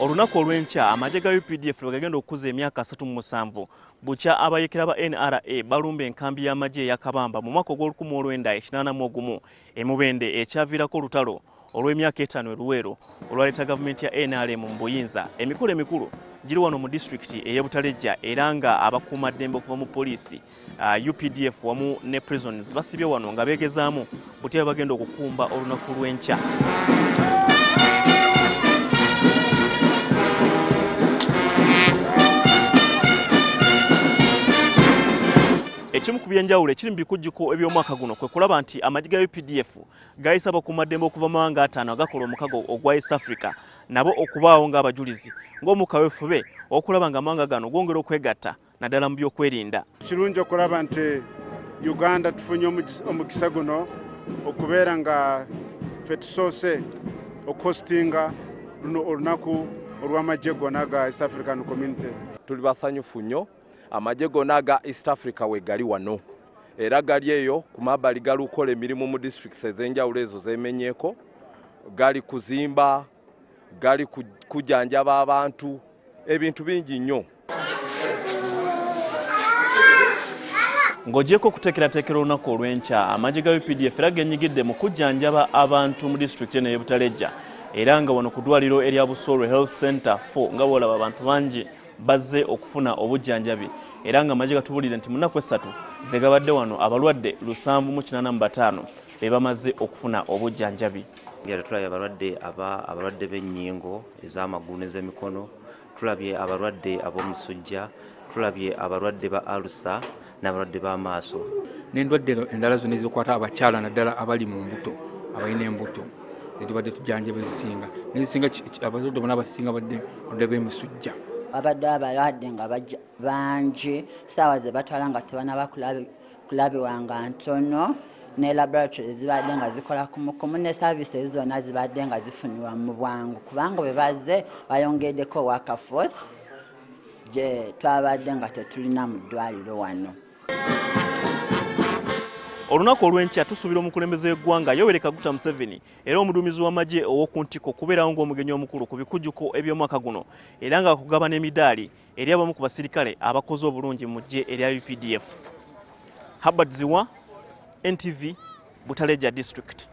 Olunaku olw'enkya amagye ga UPDF lwegagenda okukuza emyaka 37 bukya abayekera ba NRA balumba enkambi y'amagye ya Kabamba mu mwaka gw'ol1981 emubende ekyavirako olutalo olw'emyaka 5 eruwero olwaleeta gavumenti ya NRM mu buyinza. Emikulu emikulu giri wano mu distulikiti ey'e Butaleja era nga abakuumaddembe okuva mu poliisi UPDF wamu ne prisons basibye wano nga beegezaamu butya bagenda okukumba olunaku lw'enkya. Ekimu ku byenjawulo ekiri mu bikujjuko eby'omwaka guno kwe kulaba nti amagye ga UPDF gayisa abakuumaddembe okuva mu mawanga 5 agakola omukago ogwa East Africa nabo okubaawo ng'abajulizi ng'omukka weefube okulaba nga amawanga gano gongera okwegatta naddala mu by'okwerinda. Kirungi okulaba nti Uganda tufunye omukisa guno okubeera nga ffe tusoose okuhostinga luno olunaku olw'amagye gonna ga East African Community. Tuli basanyufu nnyo amagye gonna ga East Africa we gali wano era gali eyo ku mabbali gali kukola emirimu mu districts ez'enjawulo ezo zemenyeeko, gali kuzimba, gali kujanjaba abantu, ebintu bingi nnyo. Ng'ogyeko okuteekerateekera olunaku olw'enkya amagye ga UPDF era genyigidde mu kujjanjaba abantu mu disitulikiti eno ey'e Butaleja era nga wano ku ddwaliro erya Busoro Health Center 4 nga bw'olaba abantu bangi bazze okufuna obujjanjabi era nga amagye gatubulire nti mu nnaku 3 ze gabadde wano abalwadde 785 be bamaze okufuna obujjanjabi. Tulabye abalwadde b'ennyingo ez'amagulu n'ez'emikono, tulabye abalwadde ab'omusujja, tulabye abalwadde ba alusa n'abalwadde b'amaaso. N'endwadde endala zonna ezikwata abakyala naddala abali mu mbuto, abalina embuto tubadde tujjanjaba ezisinga n'ezisinga abalwadde bonna abasinga badde b'emisujja. Abadde abalwadde nga bangi ssaawa ze batwala nga tebanaba kulabibwa nga ntono ne laboratory zibadde nga zikola kumukumu ne services zonna zibadde nga zifunibwa mu bwangu kubanga bwe bazze bayongeddeko workforce gye twabadde nga tetulina mu ddwaliro wano. Olunaku olw'enkya tusuubira omukulembeze w'eggwanga Yoweri Kaguta Museveni era omuduumizi w'amagye ow'oku ntiko kubeerawo ng'omugenyi omukulu ku bikujjuko eby'omwaka guno era nga kugaba n'emidaali eri abamu ku basirikale abakoze obulungi mu ggye erya UPDF. Habad Ziwa, NTV, Butaleja District.